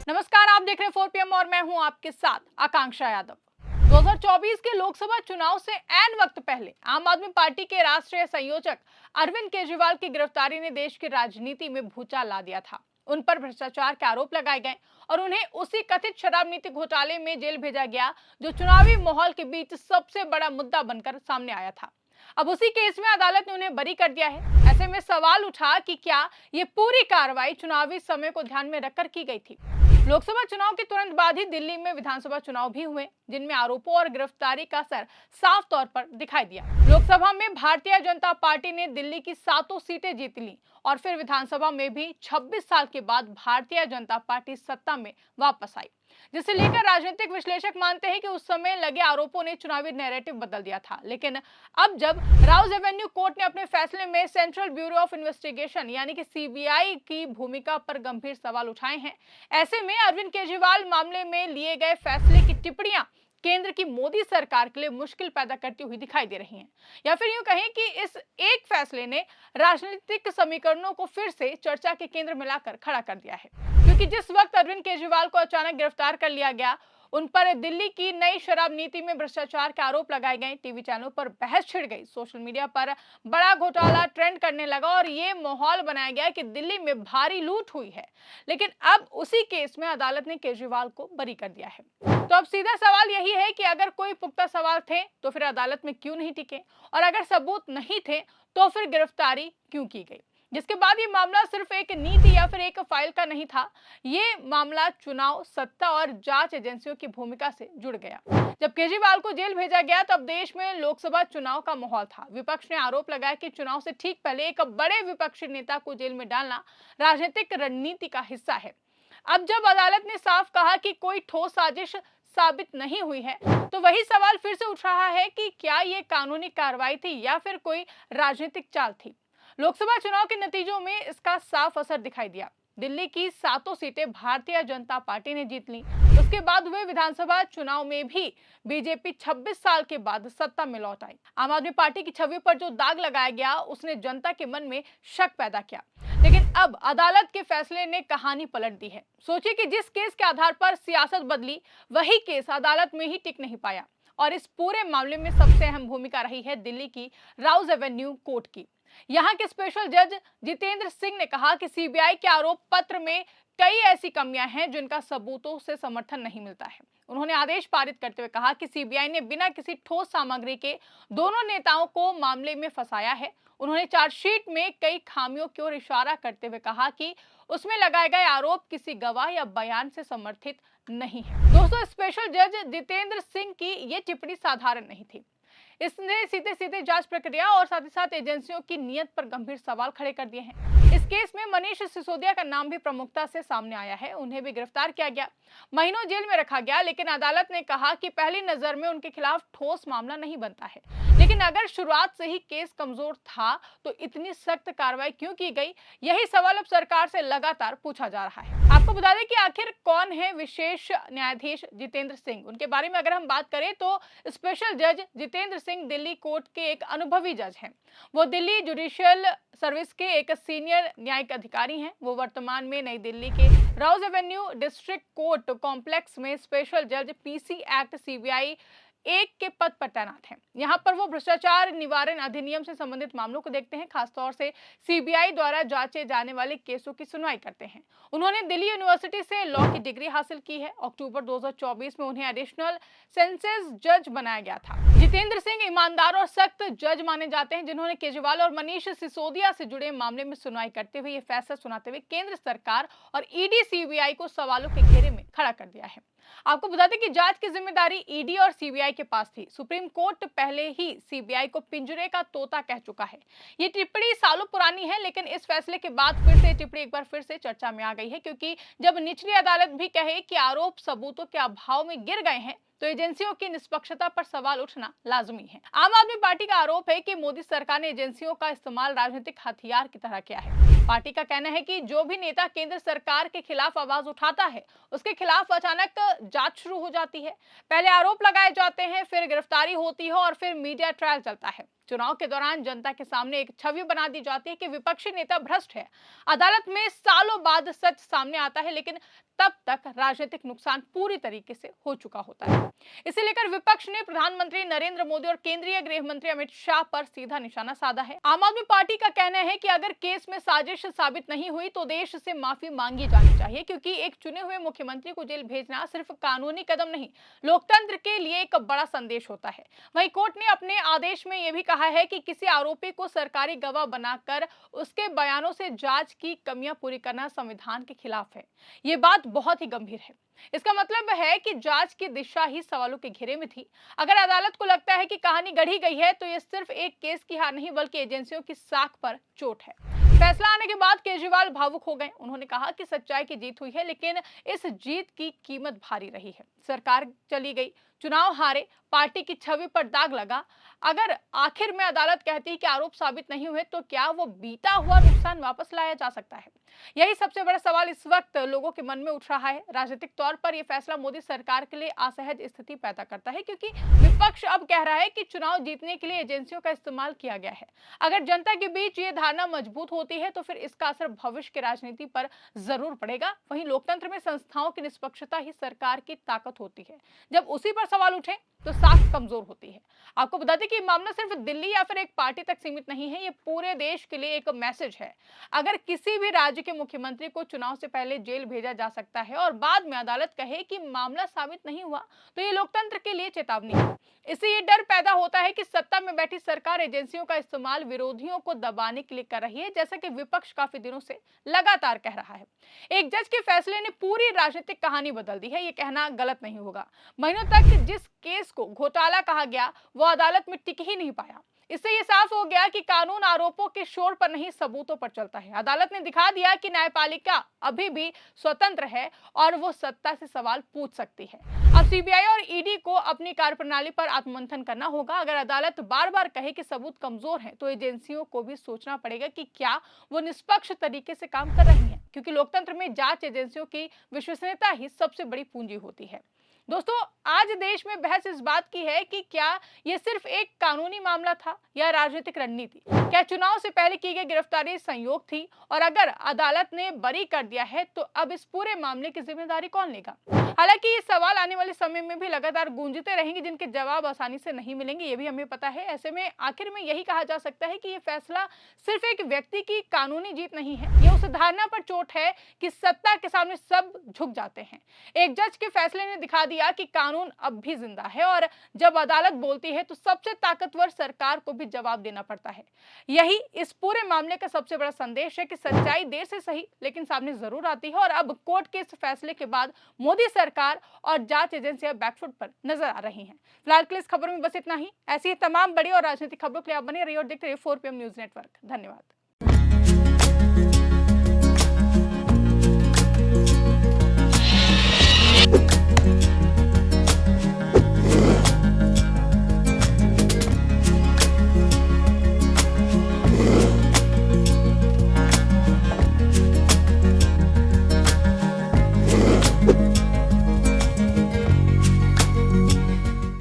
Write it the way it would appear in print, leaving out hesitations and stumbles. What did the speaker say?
नमस्कार, आप देख रहे हैं 4 पीएम और मैं हूं आपके साथ आकांक्षा यादव। 2024 के लोकसभा चुनाव से ऐन वक्त पहले आम आदमी पार्टी के राष्ट्रीय संयोजक अरविंद केजरीवाल की गिरफ्तारी ने देश की राजनीति में भूचाल ला दिया था। उन पर भ्रष्टाचार के आरोप लगाए गए और उन्हें उसी कथित शराब नीति घोटाले में जेल भेजा गया, जो चुनावी माहौल के बीच सबसे बड़ा मुद्दा बनकर सामने आया था। अब उसी केस में अदालत ने उन्हें बरी कर दिया है। ऐसे में सवाल उठा कि क्या ये पूरी कार्रवाई चुनावी समय को ध्यान में रखकर की गई थी। लोकसभा चुनाव के तुरंत बाद ही दिल्ली में विधानसभा चुनाव भी हुए, जिनमें आरोपों और गिरफ्तारी का असर साफ तौर पर दिखाई दिया। लोकसभा में भारतीय जनता पार्टी ने दिल्ली की 7 सीटें जीत ली और फिर विधानसभा में भी 26 साल के बाद भारतीय जनता पार्टी सत्ता में वापस आई, जिसे लेकर राजनीतिक विश्लेषक मानते हैं कि उस समय लगे आरोपों ने चुनावी नैरेटिव बदल दिया था। लेकिन अब जब राउज एवेन्यू कोर्ट ने अपने फैसले में सेंट्रल ब्यूरो ऑफ इन्वेस्टिगेशन यानी कि सीबीआई की भूमिका पर गंभीर सवाल उठाए हैं, ऐसे में अरविंद केजरीवाल मामले में लिए गए फैसले की टिप्पणियां केंद्र की मोदी सरकार के लिए मुश्किल पैदा करती हुई दिखाई दे रही हैं। या फिर यूं कहें कि इस एक फैसले ने राजनीतिक समीकरणों को फिर से चर्चा के केंद्र में लाकर खड़ा कर दिया है, क्योंकि जिस वक्त अरविंद केजरीवाल को अचानक गिरफ्तार कर लिया गया, उन पर दिल्ली की नई शराब नीति में भ्रष्टाचार के आरोप लगाए गए, टीवी चैनलों पर बहस छिड़ गई, सोशल मीडिया पर बड़ा घोटाला ट्रेंड करने लगा और ये माहौल बनाया गया कि दिल्ली में भारी लूट हुई है। लेकिन अब उसी केस में अदालत ने केजरीवाल को बरी कर दिया है। तो अब सीधा सवाल यही है कि अगर कोई पुख्ता सवाल थे तो फिर अदालत में क्यों नहीं टिके, और अगर सबूत नहीं थे तो फिर गिरफ्तारी क्यों की गई। जिसके बाद ये मामला सिर्फ एक नीति या फिर एक फाइल का नहीं था, ये मामला चुनाव, सत्ता और जांच एजेंसियों की भूमिका से जुड़ गया। जब केजरीवाल को जेल भेजा गया तब देश में लोकसभा चुनाव का माहौल था। विपक्ष ने आरोप लगाया कि चुनाव से ठीक पहले एक बड़े विपक्षी नेता को जेल में डालना राजनीतिक रणनीति का हिस्सा है। अब जब अदालत ने साफ कहा कि कोई ठोस साजिश साबित नहीं हुई है, तो वही सवाल फिर से उठ रहा है कि क्या ये कानूनी कार्रवाई थी या फिर कोई राजनीतिक चाल थी। लोकसभा चुनाव के नतीजों में इसका साफ असर दिखाई दिया। दिल्ली की 7 सीटें भारतीय जनता पार्टी ने जीत ली। उसके बाद हुए विधानसभा चुनाव में भी बीजेपी 26 साल के बाद सत्ता में लौट आई। आम आदमी पार्टी की छवि पर जो दाग लगाया गया, उसने जनता के मन में शक पैदा किया। लेकिन अब अदालत के फैसले ने कहानी पलट दी है। सोचिए कि जिस केस के आधार पर सियासत बदली, वही केस अदालत में ही टिक नहीं पाया। और इस पूरे मामले में सबसे अहम भूमिका रही है दिल्ली की राउज एवेन्यू कोर्ट की। यहाँ के स्पेशल जज जितेंद्र सिंह ने कहा कि सीबीआई के आरोप पत्र में कई ऐसी कमियां हैं जिनका सबूतों से समर्थन नहीं मिलता है। उन्होंने आदेश पारित करते हुए कहा कि सीबीआई ने बिना किसी ठोस सामग्री के दोनों नेताओं को मामले में फंसाया है। उन्होंने चार्जशीट में कई खामियों की ओर इशारा करते हुए कहा कि उसमें लगाए गए आरोप किसी गवाह या बयान से समर्थित नहीं है। दोस्तों, स्पेशल जज जितेंद्र सिंह की ये टिप्पणी साधारण नहीं थी। इसने सीधे सीधे जांच प्रक्रिया और साथ ही साथ एजेंसियों की नीयत पर गंभीर सवाल खड़े कर दिए हैं। इस केस में मनीष सिसोदिया का नाम भी प्रमुखता से सामने आया है। उन्हें भी गिरफ्तार किया गया, महीनों जेल में रखा गया, लेकिन अदालत ने कहा कि पहली नजर में उनके खिलाफ ठोस मामला नहीं बनता है। लेकिन अगर शुरुआत से ही केस कमजोर था तो इतनी सख्त कार्रवाई क्यों की गई, यही सवाल अब सरकार से लगातार पूछा जा रहा है। आपको बता दें कि आखिर कौन है विशेष न्यायाधीश जितेंद्र सिंह। उनके बारे में अगर हम बात करें तो स्पेशल जज जितेंद्र सिंह दिल्ली कोर्ट के एक अनुभवी जज हैं। वो दिल्ली जुडिशियल सर्विस के एक सीनियर न्यायिक अधिकारी हैं। वो वर्तमान में नई दिल्ली के Rouse Avenue district court complex में स्पेशल जज पीसी एक्ट सीबीआई 1 के पद पर तैनात हैं। यहाँ पर वो भ्रष्टाचार निवारण अधिनियम से संबंधित मामलों को देखते हैं, खासतौर से सीबीआई द्वारा जांचे जाने वाले केसों की सुनवाई करते हैं। उन्होंने दिल्ली यूनिवर्सिटी से लॉ की डिग्री हासिल की है। अक्टूबर 2024 में उन्हें एडिशनल सेंसेस जज बनाया गया था। जितेंद्र सिंह ईमानदार और सख्त जज माने जाते हैं, जिन्होंने केजरीवाल और मनीष सिसोदिया से जुड़े मामले में सुनवाई करते हुए ये फैसला सुनाते हुए केंद्र सरकार और ईडी सीबीआई को सवालों के घेरे में खड़ा कर दिया है। आपको बता दें कि जांच की जिम्मेदारी ईडी और सीबीआई के पास थी। सुप्रीम कोर्ट पहले ही सीबीआई को पिंजरे का तोता कह चुका है। ये टिप्पणी सालों पुरानी है, लेकिन इस फैसले के बाद फिर से टिप्पणी एक बार फिर से चर्चा में आ गई है, क्योंकि जब निचली अदालत भी कहे कि आरोप सबूतों के अभाव में गिर गए हैं, तो एजेंसियों की निष्पक्षता पर सवाल उठना लाजमी है। आम आदमी पार्टी का आरोप है कि मोदी सरकार ने एजेंसियों का इस्तेमाल राजनीतिक हथियार की तरह किया है। पार्टी का कहना है कि जो भी नेता केंद्र सरकार के खिलाफ आवाज उठाता है, उसके खिलाफ अचानक जांच शुरू हो जाती है। पहले आरोप लगाए जाते हैं, फिर गिरफ्तारी होती है और फिर मीडिया ट्रायल चलता है। चुनाव के दौरान जनता के सामने एक छवि बना दी जाती है कि विपक्षी नेता भ्रष्ट है। अदालत में सालों बाद सच सामने आता है, लेकिन तब तक राजनीतिक नुकसान पूरी तरीके से हो चुका होता है। इसे लेकर विपक्ष ने प्रधानमंत्री नरेंद्र मोदी और केंद्रीय गृह मंत्री अमित शाह पर सीधा निशाना साधा है। आम आदमी पार्टी का कहना है कि अगर केस में साजिश साबित नहीं हुई तो देश से माफी मांगी जानी चाहिए, क्योंकि एक चुने हुए मुख्यमंत्री को जेल भेजना सिर्फ कानूनी कदम नहीं, लोकतंत्र के लिए एक बड़ा संदेश होता है। वहीं कोर्ट ने अपने आदेश में यह भी कहा है कि किसी आरोपी को सरकारी गवाह बनाकर उसके बयानों से जांच की कमियां पूरी करना संविधान के खिलाफ है। ये बात बहुत ही गंभीर है। इसका मतलब है कि जांच की दिशा ही सवालों के घेरे में थी। अगर अदालत को लगता है कि कहानी गढ़ी गई है तो यह सिर्फ एक केस की हार नहीं, बल्कि एजेंसियों की साख पर चोट है। फैसला आने के बाद केजरीवाल भावुक हो गए। उन्होंने कहा कि सच्चाई की जीत हुई है, लेकिन इस जीत की कीमत भारी रही है। सरकार चली गई, चुनाव हारे, पार्टी की छवि पर दाग लगा। अगर आखिर में अदालत कहती है कि आरोप साबित नहीं हुए, तो क्या वो बीता हुआ नुकसान वापस लाया जा सकता है? यही सबसे बड़ा सवाल इस वक्त लोगों के मन में उठ रहा है। राजनीतिक तौर पर यह फैसला मोदी सरकार के लिए असहज स्थिति पैदा करता है, क्योंकि विपक्ष अब कह रहा है कि चुनाव जीतने के लिए एजेंसियों का इस्तेमाल किया गया है। अगर जनता के बीच ये धारणा मजबूत होती है तो फिर इसका असर भविष्य की राजनीति पर जरूर पड़ेगा। वहीं लोकतंत्र में संस्थाओं की निष्पक्षता ही सरकार की ताकत होती है। जब उसी पर सवाल उठे तो साख कमजोर होती है। आपको बता दें कि मामला सिर्फ दिल्ली या फिर एक पार्टी तक सीमित नहीं है, ये पूरे देश के लिए एक मैसेज है। अगर किसी भी राज्य के मुख्यमंत्री को चुनाव से पहले जेल भेजा जा सकता है और बाद में अदालत कहे कि मामला साबित नहीं हुआ, तो ये लोकतंत्र के लिए चेतावनी है। इससे ये डर पैदा होता है कि सत्ता में बैठी सरकार एजेंसियों का इस्तेमाल विरोधियों को दबाने के लिए कर रही है, जैसा कि विपक्ष काफी दिनों से लगातार कह रहा है। एक जज के फैसले ने पूरी राजनीतिक कहानी बदल दी है, ये कहना गलत नहीं होगा। महीनों तक जिस केस को घोटाला कहा गया वो अदालत में टिक ही नहीं पाया। इससे ये साफ हो गया कि कानून आरोपों के शोर पर नहीं, सबूतों पर चलता है। अदालत ने दिखा दिया कि न्यायपालिका अभी भी स्वतंत्र है और वो सत्ता से सवाल पूछ सकती है। अब सीबीआई और ईडी को अपनी कार्यप्रणाली पर आत्ममंथन करना होगा। अगर अदालत बार बार कहे कि सबूत कमजोर हैं, तो एजेंसियों को भी सोचना पड़ेगा कि क्या वो निष्पक्ष तरीके से काम कर रही हैं, क्योंकि लोकतंत्र में जांच एजेंसियों की विश्वसनीयता ही सबसे बड़ी पूंजी होती है। दोस्तों, आज देश में बहस इस बात की है कि क्या यह सिर्फ एक कानूनी मामला था या राजनीतिक रणनीति? क्या चुनाव से पहले की गई गिरफ्तारी संयोग थी? और अगर अदालत ने बरी कर दिया है तो अब इस पूरे मामले की जिम्मेदारी कौन लेगा? हालांकि ये सवाल आने वाले समय में भी लगातार गूंजते रहेंगे, जिनके जवाब आसानी से नहीं मिलेंगे, ये भी हमें पता है। ऐसे में आखिर में यही कहा जा सकता है कि ये फैसला सिर्फ एक व्यक्ति की कानूनी जीत नहीं है, ये उस धारणा पर चोट है कि सत्ता के सामने सब झुक जाते हैं। एक जज के फैसले ने दिखा दिया कि कानून अब भी जिंदा है, और जब अदालत बोलती है तो सबसे ताकतवर सरकार को भी जवाब देना पड़ता है। यही इस पूरे मामले का सबसे बड़ा संदेश है कि सच्चाई देर से सही लेकिन सामने जरूर आती है। और अब कोर्ट के इस फैसले के बाद मोदी सरकार और जांच एजेंसियां बैकफुट पर नजर आ रही हैं। फिलहाल के लिए इस खबरों में बस इतना ही। ऐसी ही तमाम बड़ी और राजनीतिक खबरों के लिए आप बने रहिए और देखते रहिए 4PM न्यूज नेटवर्क। धन्यवाद।